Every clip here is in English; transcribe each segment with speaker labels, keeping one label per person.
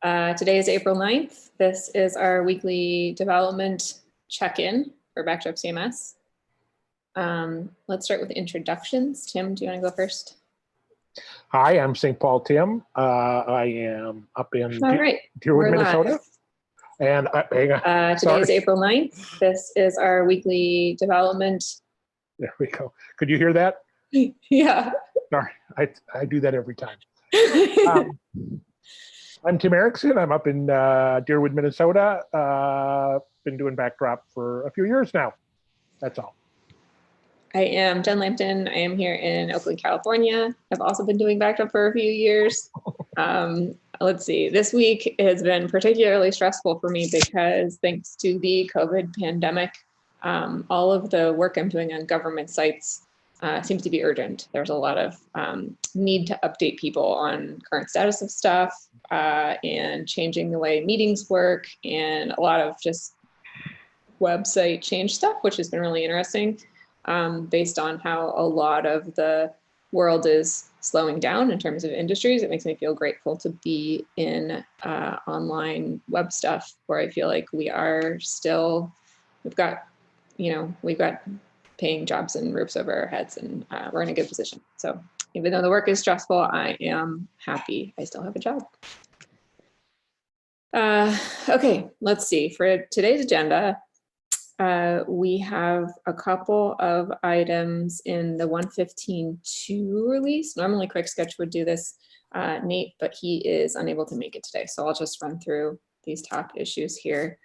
Speaker 1: Today is April 9th. This is our weekly development check-in for Backdrop CMS. Let's start with introductions. Tim, do you want to go first?
Speaker 2: Hi, I'm St. Paul Tim. I am up in Deerwood, Minnesota. And
Speaker 1: today is April 9th. This is our weekly development.
Speaker 2: There we go. Could you hear that?
Speaker 1: Yeah.
Speaker 2: Sorry, I do that every time. I'm Tim Erickson. I'm up in Deerwood, Minnesota. Been doing Backdrop for a few years now. That's all.
Speaker 1: I am Jen Lampton. I am here in Oakland, California. I've also been doing Backdrop for a few years. Let's see, this week has been particularly stressful for me because thanks to the COVID pandemic, all of the work I'm doing on government sites seems to be urgent. There's a lot of need to update people on current status of stuff and changing the way meetings work and a lot of just website change stuff, which has been really interesting based on how a lot of the world is slowing down in terms of industries. It makes me feel grateful to be in online web stuff where I feel like we are still, we've got paying jobs and roofs over our heads, and we're in a good position. So even though the work is stressful, I am happy I still have a job. Okay, let's see. For today's agenda, we have a couple of items in the 115.2 release. Normally Quick Sketch would do this, Nate, but he is unable to make it today. So I'll just run through these top issues here.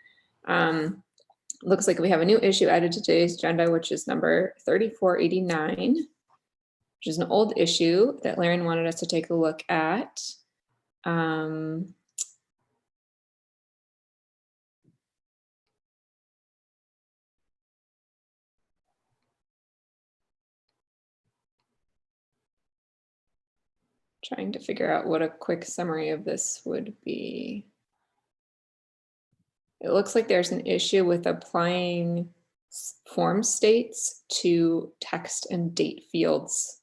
Speaker 1: Looks like we have a new issue added to today's agenda, which is number 3489, which is an old issue that Laren wanted us to take a look at. Trying to figure out what a quick summary of this would be. It looks like there's an issue with applying form states to text and date fields.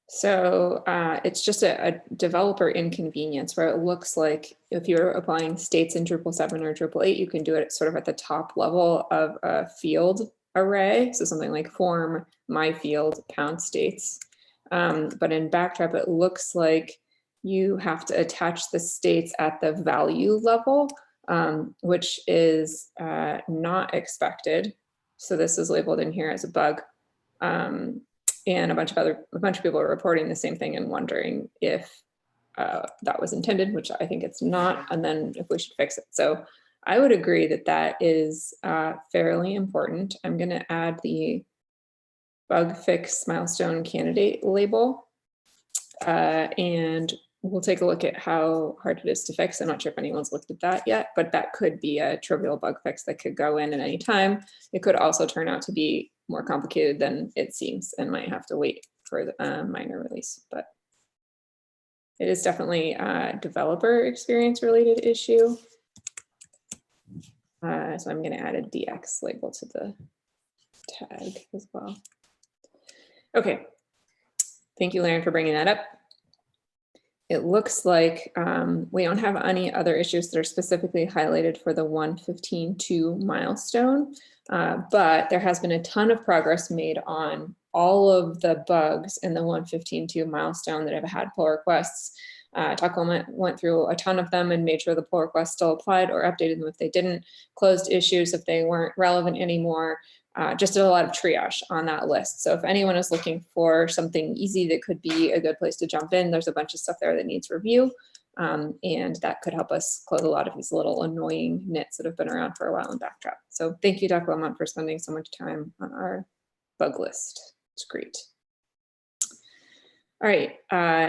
Speaker 1: So it's just a developer inconvenience where it looks like if you're applying states in Drupal 7 or Drupal 8, you can do it sort of at the top level of a field array. So something like form, my field, pound states. But in Backdrop, it looks like you have to attach the states at the value level, which is not expected. So this is labeled in here as a bug. And a bunch of people are reporting the same thing and wondering if that was intended, which I think it's not, and then if we should fix it. So I would agree that that is fairly important. I'm going to add the bug fix milestone candidate label, and we'll take a look at how hard it is to fix. I'm not sure if anyone's looked at that yet, but that could be a trivial bug fix that could go in at any time. It could also turn out to be more complicated than it seems and might have to wait for the minor release, but it is definitely a developer experience related issue. So I'm going to add a DX label to the tag as well. Okay, thank you, Laren, for bringing that up. It looks like we don't have any other issues that are specifically highlighted for the 115.2 milestone, but there has been a ton of progress made on all of the bugs in the 115.2 milestone that have had pull requests. Taco went through a ton of them and made sure the pull requests still applied or updated them if they didn't, closed issues if they weren't relevant anymore. Just did a lot of triage on that list. So if anyone is looking for something easy that could be a good place to jump in, there's a bunch of stuff there that needs review. And that could help us close a lot of these little annoying nits that have been around for a while in Backdrop. So thank you, Dr. Lamont, for spending so much time on our bug list. It's great. All right,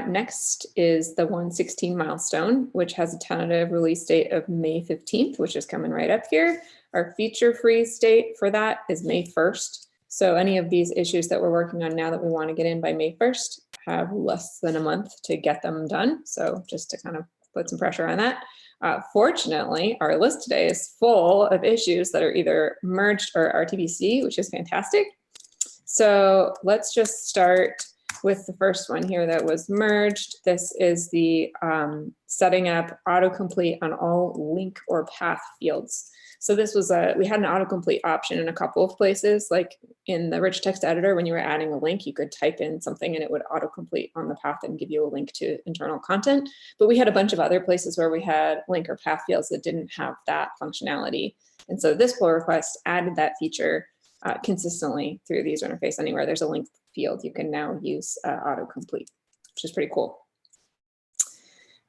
Speaker 1: next is the 116 milestone, which has a tentative release date of May 15th, which is coming right up here. Our feature freeze date for that is May 1st. So any of these issues that we're working on now that we want to get in by May 1st have less than a month to get them done. So just to kind of put some pressure on that. Fortunately, our list today is full of issues that are either merged or RTBC, which is fantastic. So let's just start with the first one here that was merged. This is the setting up autocomplete on all link or path fields. So this was we had an autocomplete option in a couple of places, like in the rich text editor, when you were adding a link, you could type in something and it would autocomplete on the path and give you a link to internal content. But we had a bunch of other places where we had link or path fields that didn't have that functionality. And so this pull request added that feature consistently through the user interface. Anywhere there's a link field, you can now use autocomplete, which is pretty cool.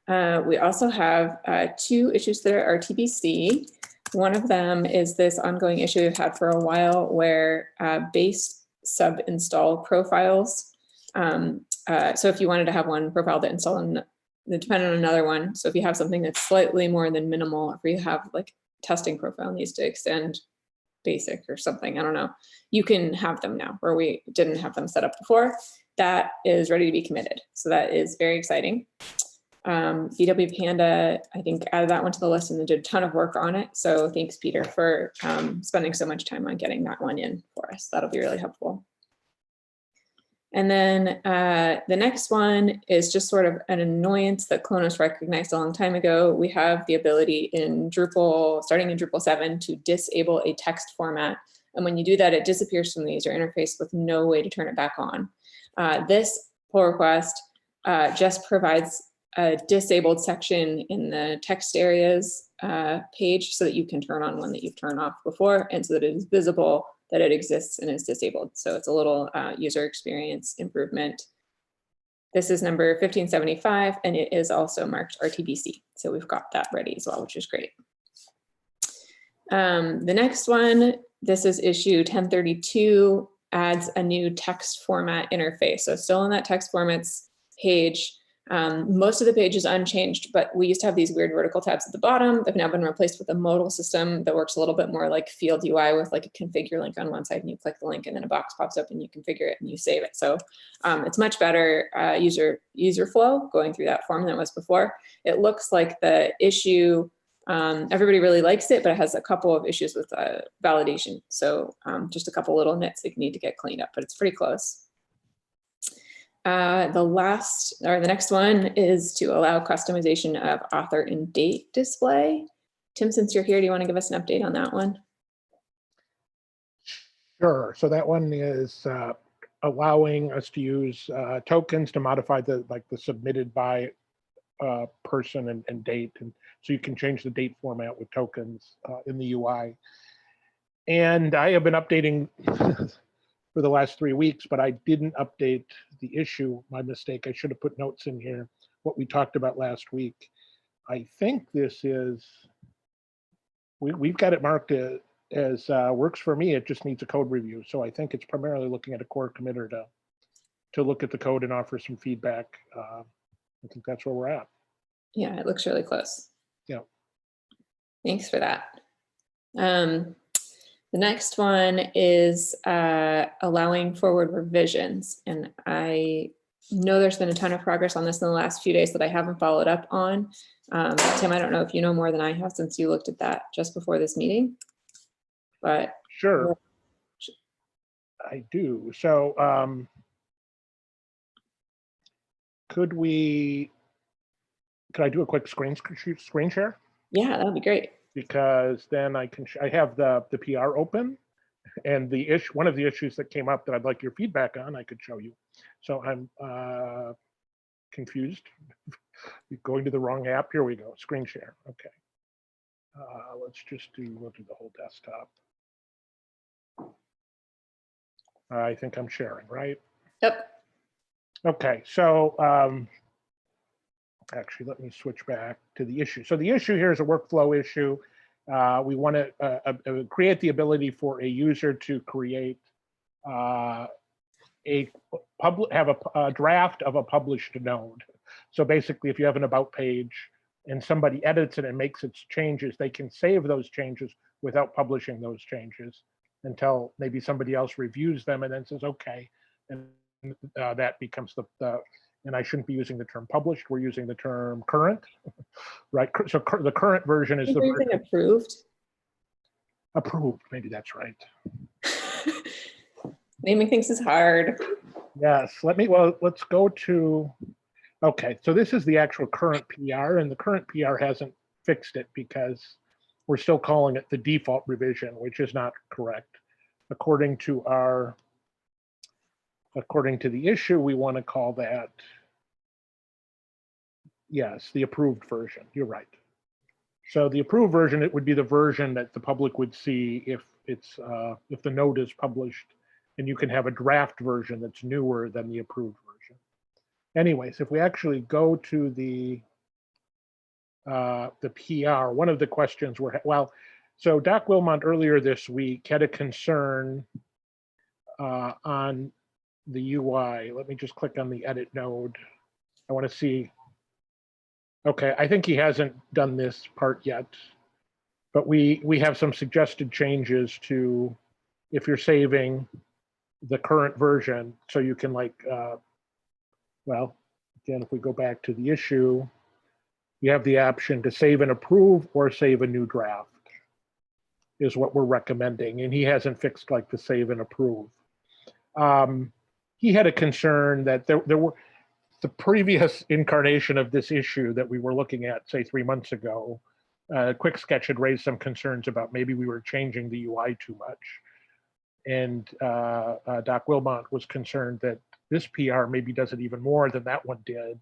Speaker 1: We also have 2 issues that are RTBC. One of them is this ongoing issue we've had for a while where base sub install profiles. So if you wanted to have one profile that install and depend on another one. So if you have something that's slightly more than minimal, if you have like testing profile needs to extend basic or something, I don't know, you can have them now where we didn't have them set up before. That is ready to be committed. So that is very exciting. VW Panda, I think, added that one to the list and they did a ton of work on it. So thanks, Peter, for spending so much time on getting that one in for us. That'll be really helpful. And then the next one is just sort of an annoyance that Clonos recognized a long time ago. We have the ability in Drupal, starting in Drupal 7, to disable a text format. And when you do that, it disappears from the user interface with no way to turn it back on. This pull request just provides a disabled section in the text areas page so that you can turn on one that you've turned off before and so that it is visible that it exists and is disabled. So it's a little user experience improvement. This is number 1575 and it is also marked RTBC. So we've got that ready as well, which is great. The next one, this is issue 1032, adds a new text format interface. So still in that text formats page, most of the page is unchanged, but we used to have these weird vertical tabs at the bottom. They've now been replaced with a modal system that works a little bit more like field UI with like a configure link on one side and you click the link and then a box pops up and you configure it and you save it. So it's much better user flow going through that form than it was before. It looks like the issue, everybody really likes it, but it has a couple of issues with validation. So just a couple little nits that need to get cleaned up, but it's pretty close. The next one is to allow customization of author and date display. Tim, since you're here, do you want to give us an update on that one?
Speaker 2: Sure. So that one is allowing us to use tokens to modify the submitted by person and date, and so you can change the date format with tokens in the UI. And I have been updating for the last 3 weeks, but I didn't update the issue. My mistake. I should have put notes in here, what we talked about last week. I think this is, we've got it marked as works for me. It just needs a code review. So I think it's primarily looking at a core committer to look at the code and offer some feedback. I think that's where we're at.
Speaker 1: Yeah, it looks really close.
Speaker 2: Yeah.
Speaker 1: Thanks for that. The next one is allowing forward revisions. And I know there's been a ton of progress on this in the last few days that I haven't followed up on. Tim, I don't know if you know more than I have since you looked at that just before this meeting, but.
Speaker 2: Sure, I do. So could I do a quick screen share?
Speaker 1: Yeah, that would be great.
Speaker 2: Because then I have the PR open, and one of the issues that came up that I'd like your feedback on, I could show you. So I'm confused. Going to the wrong app. Here we go. Screen share. Okay. We'll do the whole desktop. I think I'm sharing, right?
Speaker 1: Yep.
Speaker 2: Okay. So actually, let me switch back to the issue. So the issue here is a workflow issue. We want to create the ability for a user to create have a draft of a published node. So basically, if you have an about page and somebody edits it and makes its changes, they can save those changes without publishing those changes until maybe somebody else reviews them and then says, okay, and that becomes the and I shouldn't be using the term published, we're using the term current, right? So the current version is the
Speaker 1: We're using
Speaker 2: version
Speaker 1: approved.
Speaker 2: approved, maybe that's right.
Speaker 1: Naming things is hard.
Speaker 2: Yes, let's go to, okay, so this is the actual current PR, and the current PR hasn't fixed it because we're still calling it the default revision, which is not correct. According to the issue, we want to call that, yes, the approved version. You're right. So the approved version, it would be the version that the public would see if the note is published, and you can have a draft version that's newer than the approved version. Anyways, if we actually go to the PR, one of the questions so Doc Wilmot earlier this week had a concern on the UI. Let me just click on the edit node. I want to see. Okay, I think he hasn't done this part yet, but we have some suggested changes to, if you're saving the current version, so you can well, again, if we go back to the issue, you have the option to save and approve or save a new draft is what we're recommending. And he hasn't fixed like the save and approve. He had a concern that there were the previous incarnation of this issue that we were looking at, say 3 months ago. Quick Sketch had raised some concerns about maybe we were changing the UI too much. And Doc Wilmot was concerned that this PR maybe does it even more than that one did.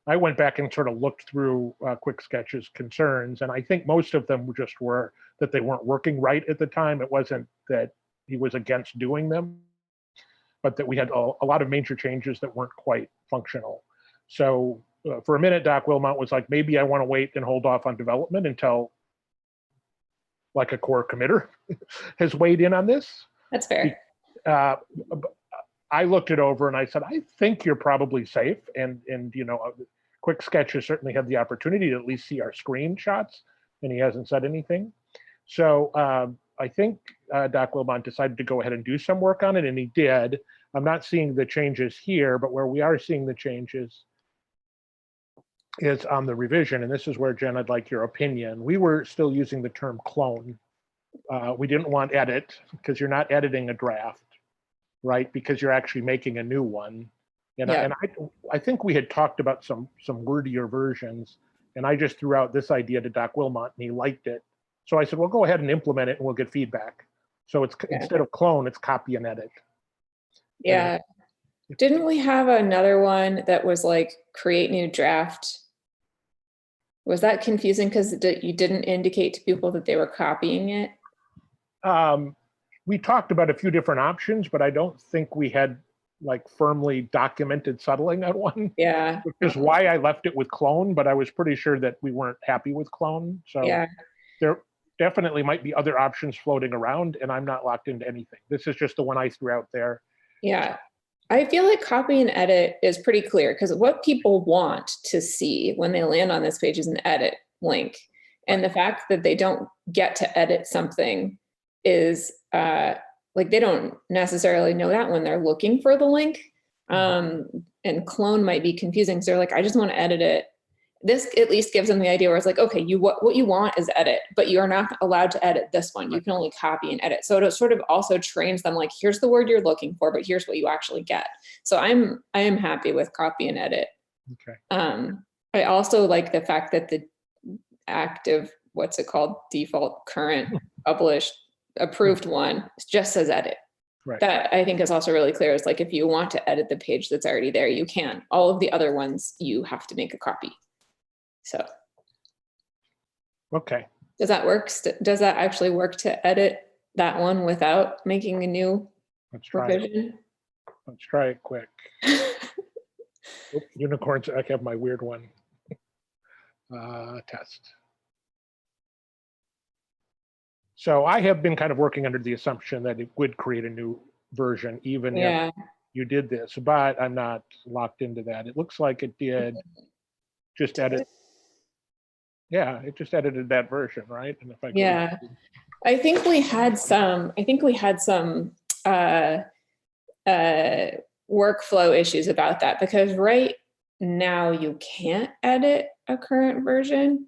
Speaker 2: I went back and sort of looked through Quick Sketch's concerns, and I think most of them just were that they weren't working right at the time. It wasn't that he was against doing them, but that we had a lot of major changes that weren't quite functional. So for a minute, Doc Wilmot was like, maybe I want to wait and hold off on development until like a core committer has weighed in on this.
Speaker 1: That's fair.
Speaker 2: I looked it over and I said, I think you're probably safe. And Quick Sketch has certainly had the opportunity to at least see our screenshots, and he hasn't said anything. So I think Doc Wilmot decided to go ahead and do some work on it, and he did. I'm not seeing the changes here, but where we are seeing the changes is on the revision. And this is where, Jen, I'd like your opinion. We were still using the term clone. We didn't want edit because you're not editing a draft, right? Because you're actually making a new one. And,
Speaker 1: Yeah.
Speaker 2: I think we had talked about some wordier versions, and I just threw out this idea to Doc Wilmot, and he liked it. So I said, well, go ahead and implement it, and we'll get feedback. So it's instead of clone, it's copy and edit.
Speaker 1: Yeah. Didn't we have another one that was like create new draft? Was that confusing because you didn't indicate to people that they were copying it?
Speaker 2: We talked about a few different options, but I don't think we had like firmly documented settling on one.
Speaker 1: Yeah.
Speaker 2: Which is why I left it with clone, but I was pretty sure that we weren't happy with clone. So
Speaker 1: Yeah.
Speaker 2: there definitely might be other options floating around, and I'm not locked into anything. This is just the one I threw out there.
Speaker 1: Yeah. I feel like copy and edit is pretty clear because what people want to see when they land on this page is an edit link. And the fact that they don't get to edit something is like they don't necessarily know that when they're looking for the link. And clone might be confusing. So they're like, I just want to edit it. This at least gives them the idea where it's like, okay, what you want is edit, but you are not allowed to edit this one. You can only copy and edit. So it sort of also trains them like, here's the word you're looking for, but here's what you actually get. So I am happy with copy and edit.
Speaker 2: Okay.
Speaker 1: I also like the fact that the active, what's it called? Default, current, published, approved one just says edit.
Speaker 2: Right.
Speaker 1: That I think is also really clear. It's like, if you want to edit the page that's already there, you can. All of the other ones, you have to make a copy. So.
Speaker 2: Okay.
Speaker 1: Does that work? Does that actually work to edit that one without making a new revision?
Speaker 2: Let's try it quick. Unicorns, I have my weird one. Test. So I have been kind of working under the assumption that it would create a new version, even if you did this, but I'm not locked into that. It looks like it did just edit. Yeah, it just edited that version, right? And if I
Speaker 1: I think we had some, workflow issues about that, because right now you can't edit a current version.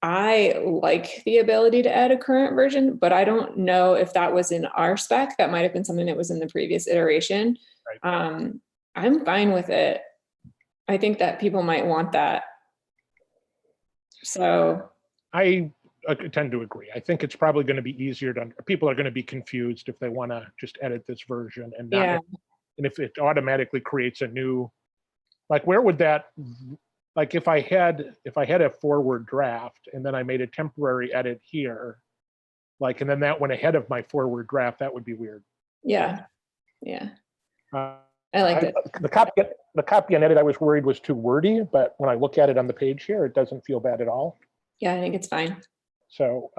Speaker 1: I like the ability to add a current version, but I don't know if that was in our spec. That might have been something that was in the previous iteration.
Speaker 2: Right.
Speaker 1: I'm fine with it. I think that people might want that. So
Speaker 2: I tend to agree. I think it's probably going to be easier to, people are going to be confused if they want to just edit this version and not,
Speaker 1: yeah,
Speaker 2: and if it automatically creates a new, like where would that, like if I had a forward draft and then I made a temporary edit here, like, and then that went ahead of my forward draft, that would be weird.
Speaker 1: yeah, I like that.
Speaker 2: The copy and edit, I was worried was too wordy, but when I look at it on the page here, it doesn't feel bad at all.
Speaker 1: Yeah, I think it's fine.
Speaker 2: So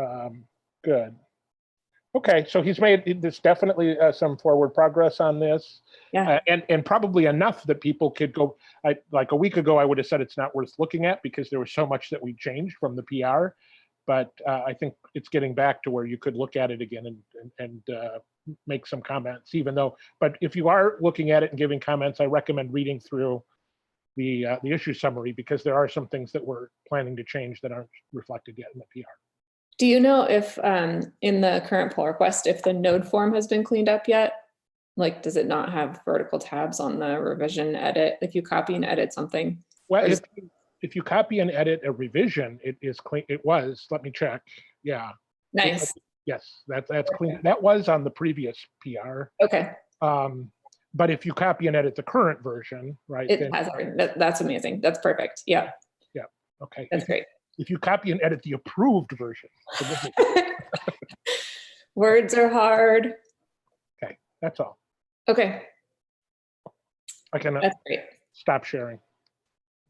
Speaker 2: good. Okay, so he's made, there's definitely some forward progress on this.
Speaker 1: Yeah.
Speaker 2: And probably enough that people could go, like a week ago, I would have said it's not worth looking at because there was so much that we changed from the PR. But I think it's getting back to where you could look at it again and make some comments, even though, but if you are looking at it and giving comments, I recommend reading through the issue summary because there are some things that we're planning to change that aren't reflected yet in the PR.
Speaker 1: Do you know if in the current pull request, if the node form has been cleaned up yet? Like, does it not have vertical tabs on the revision edit if you copy and edit something?
Speaker 2: Well, if you copy and edit a revision, it is clean. It was, let me check. Yeah.
Speaker 1: Nice.
Speaker 2: Yes, that's clean. That was on the previous PR.
Speaker 1: Okay.
Speaker 2: But if you copy and edit the current version, right?
Speaker 1: It has everything. That's amazing. That's perfect. Yeah.
Speaker 2: Yeah. Okay.
Speaker 1: That's great.
Speaker 2: If you copy and edit the approved version.
Speaker 1: Words are hard.
Speaker 2: Okay, that's all.
Speaker 1: Okay.
Speaker 2: I can
Speaker 1: That's great.
Speaker 2: stop sharing.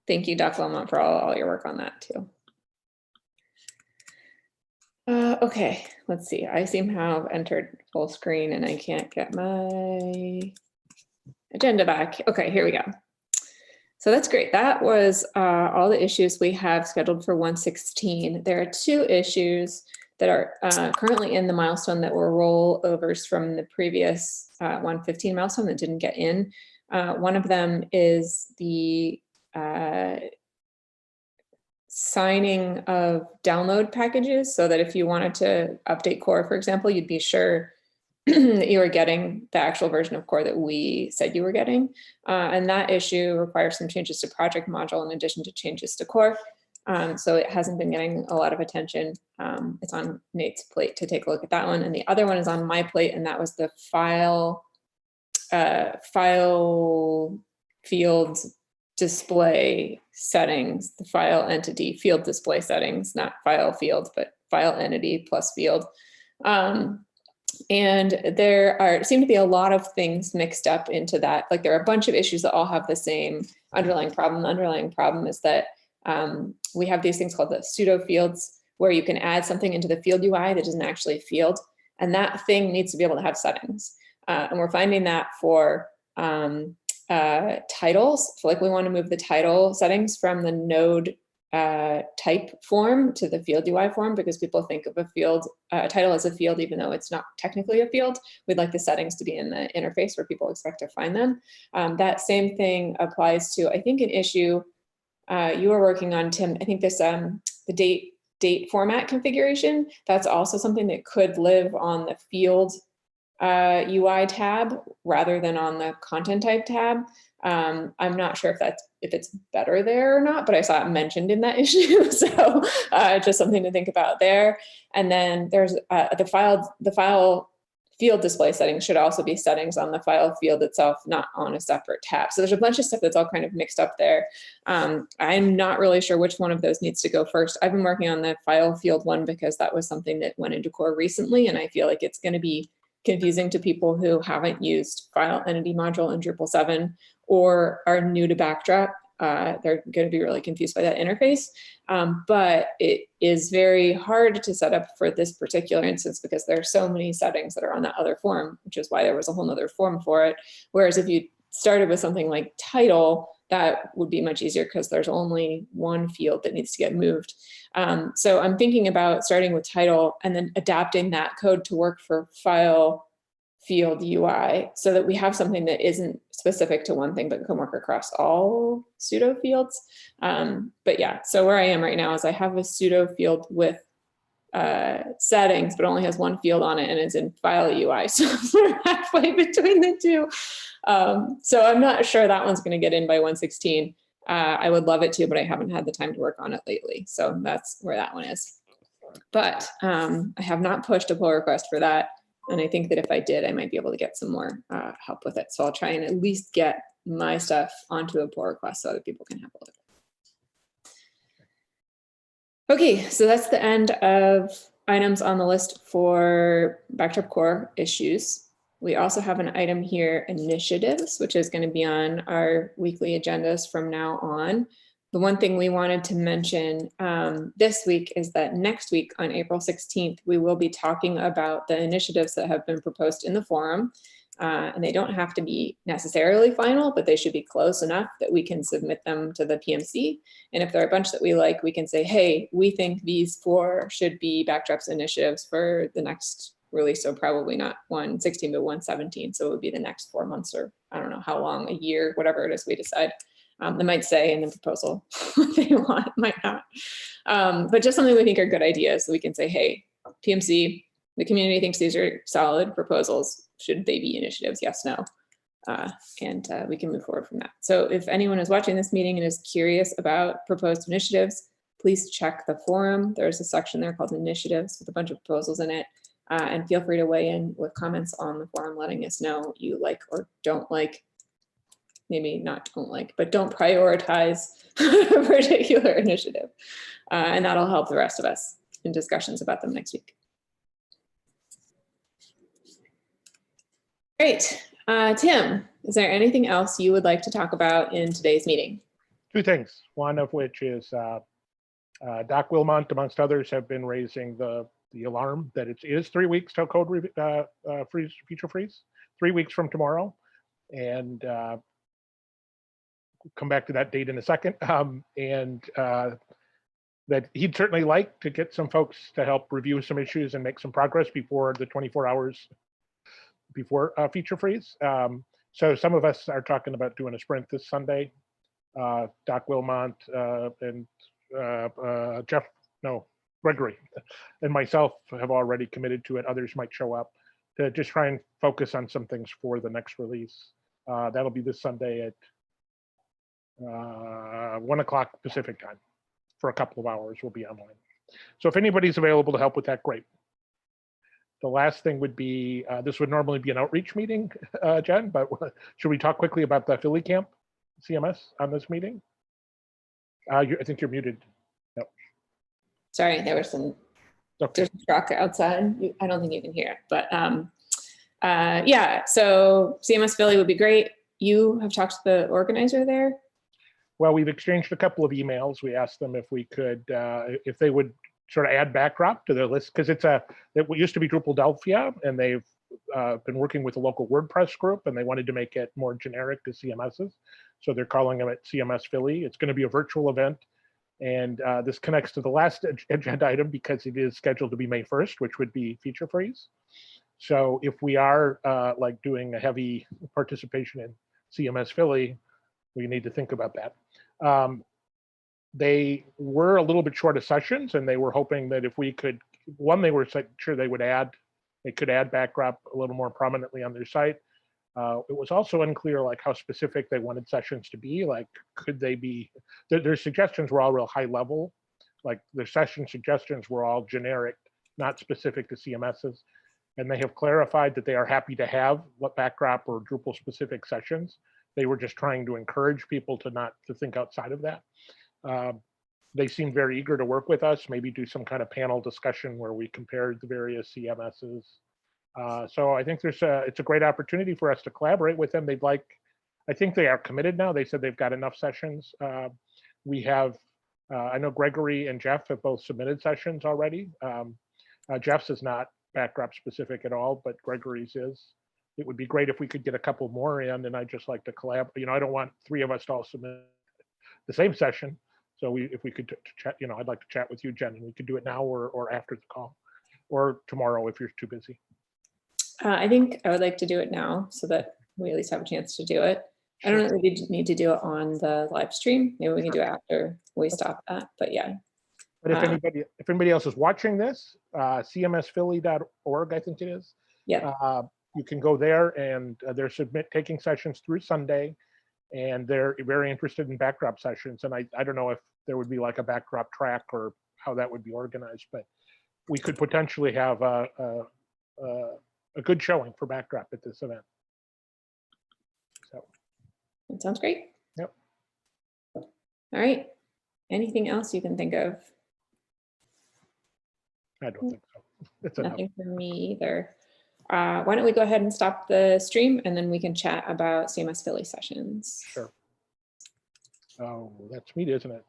Speaker 1: Thank you, Dr. Lamont, for all your work on that too. Okay, let's see. I seem to have entered full screen and I can't get my agenda back. Okay, here we go. So that's great. That was all the issues we have scheduled for 116. There are 2 issues that are currently in the milestone that were rollovers from the previous 115 milestone that didn't get in. One of them is the signing of download packages so that if you wanted to update core, for example, you'd be sure that you were getting the actual version of core that we said you were getting. And that issue requires some changes to project module in addition to changes to core. So it hasn't been getting a lot of attention. It's on Nate's plate to take a look at that one. And the other one is on my plate, and that was the file field display settings, the file entity field display settings, not file field, but file entity plus field. And there seem to be a lot of things mixed up into that. Like there are a bunch of issues that all have the same underlying problem. The underlying problem is that we have these things called the pseudo fields where you can add something into the field UI that isn't actually a field. And that thing needs to be able to have settings. And we're finding that for titles. So like we want to move the title settings from the node type form to the field UI form because people think of a field title as a field, even though it's not technically a field. We'd like the settings to be in the interface where people expect to find them. That same thing applies to, I think, an issue you were working on, Tim. I think this the date format configuration. That's also something that could live on the field UI tab rather than on the content type tab. I'm not sure if it's better there or not, but I saw it mentioned in that issue. So just something to think about there. And then there's the file field display settings should also be settings on the file field itself, not on a separate tab. So there's a bunch of stuff that's all kind of mixed up there. I'm not really sure which one of those needs to go first. I've been working on the file field one because that was something that went into core recently. And I feel like it's going to be confusing to people who haven't used file entity module in Drupal 7 or are new to Backdrop. They're going to be really confused by that interface. But it is very hard to set up for this particular instance because there are so many settings that are on that other form, which is why there was a whole nother form for it. Whereas if you started with something like title, that would be much easier because there's only one field that needs to get moved. So I'm thinking about starting with title and then adapting that code to work for file field UI so that we have something that isn't specific to one thing but can work across all pseudo fields. But yeah, so where I am right now is I have a pseudo field with settings, but only has one field on it and it's in file UI. So we're halfway between the two. So I'm not sure that one's going to get in by 116. I would love it to, but I haven't had the time to work on it lately. So that's where that one is. But I have not pushed a pull request for that. And I think that if I did, I might be able to get some more help with it. So I'll try and at least get my stuff onto a pull request so other people can have a look. Okay, so that's the end of items on the list for Backdrop Core issues. We also have an item here, initiatives, which is going to be on our weekly agendas from now on. The one thing we wanted to mention this week is that next week on April 16th, we will be talking about the initiatives that have been proposed in the forum. And they don't have to be necessarily final, but they should be close enough that we can submit them to the PMC. And if there are a bunch that we like, we can say, hey, we think these 4 should be Backdrop's initiatives for the next release. So probably not 116, but 117. So it would be the next 4 months, or I don't know how long, a year, whatever it is we decide. They might say in the proposal what they want, might not. But just something we think are good ideas. So we can say, hey, PMC, the community thinks these are solid proposals. Should they be initiatives? Yes, no. And we can move forward from that. So if anyone is watching this meeting and is curious about proposed initiatives, please check the forum. There's a section there called initiatives with a bunch of proposals in it. And feel free to weigh in with comments on the forum, letting us know what you like or don't like. Maybe not don't like, but don't prioritize a particular initiative. And that'll help the rest of us in discussions about them next week. Great. Tim, is there anything else you would like to talk about in today's meeting?
Speaker 2: 2 things, one of which is Doc Wilmont, amongst others, have been raising the alarm that it is 3 weeks till code freeze, feature freeze, 3 weeks from tomorrow. And we'll come back to that date in a second. That he'd certainly like to get some folks to help review some issues and make some progress before the 24 hours before feature freeze. So some of us are talking about doing a sprint this Sunday. Doc Wilmont and Gregory and myself have already committed to it. Others might show up to just try and focus on some things for the next release. That'll be this Sunday at 1 o'clock Pacific time. For a couple of hours, we'll be online. So if anybody's available to help with that, great. The last thing would be, this would normally be an outreach meeting, Jen, but should we talk quickly about the Philly Camp CMS on this meeting? I think you're muted. No.
Speaker 1: Sorry, there was some there's a truck outside. I don't think you can hear it, but yeah, so CMS Philly would be great. You have talked to the organizer there?
Speaker 2: Well, we've exchanged a couple of emails. We asked them if we could, if they would sort of add Backdrop to their list, because it used to be Drupadelphia, and they've been working with a local WordPress group, and they wanted to make it more generic to CMSs. So they're calling them at CMS Philly. It's going to be a virtual event. And this connects to the last agenda item because it is scheduled to be May 1st, which would be feature freeze. So if we are like doing a heavy participation in CMS Philly, we need to think about that. They were a little bit short of sessions, and they were hoping that if we could, one, they were sure they could add Backdrop a little more prominently on their site. It was also unclear like how specific they wanted sessions to be. Like, could they be, their suggestions were all real high level. Like their session suggestions were all generic, not specific to CMSs. And they have clarified that they are happy to have what Backdrop or Drupal specific sessions. They were just trying to encourage people to think outside of that. They seem very eager to work with us, maybe do some kind of panel discussion where we compared the various CMSs. So I think it's a great opportunity for us to collaborate with them. I think they are committed now. They said they've got enough sessions. We have, I know Gregory and Jeff have both submitted sessions already. Jeff's is not Backdrop specific at all, but Gregory's is. It would be great if we could get a couple more in, and I'd just like to collaborate. I don't want 3 of us to all submit the same session. So if we could chat, I'd like to chat with you, Jen, and we could do it now or after the call, or tomorrow if you're too busy.
Speaker 1: I think I would like to do it now so that we at least have a chance to do it. I don't know
Speaker 2: Sure.
Speaker 1: if we need to do it on the live stream. Maybe we can do it after we stop that, but yeah.
Speaker 2: But
Speaker 1: Um,
Speaker 2: if anybody else is watching this, cmsphilly.org, I think it is.
Speaker 1: Yeah,
Speaker 2: You can go there, and they're taking sessions through Sunday, and they're very interested in backdrop sessions. And I don't know if there would be like a backdrop track or how that would be organized, but we could potentially have a good showing for backdrop at this event. So,
Speaker 1: that sounds great.
Speaker 2: yep.
Speaker 1: All right. Anything else you can think of?
Speaker 2: I don't think so. It's enough.
Speaker 1: Nothing for me either. Why don't we go ahead and stop the stream and then we can chat about CMS Philly sessions.
Speaker 2: Sure. Oh, that's me, isn't it?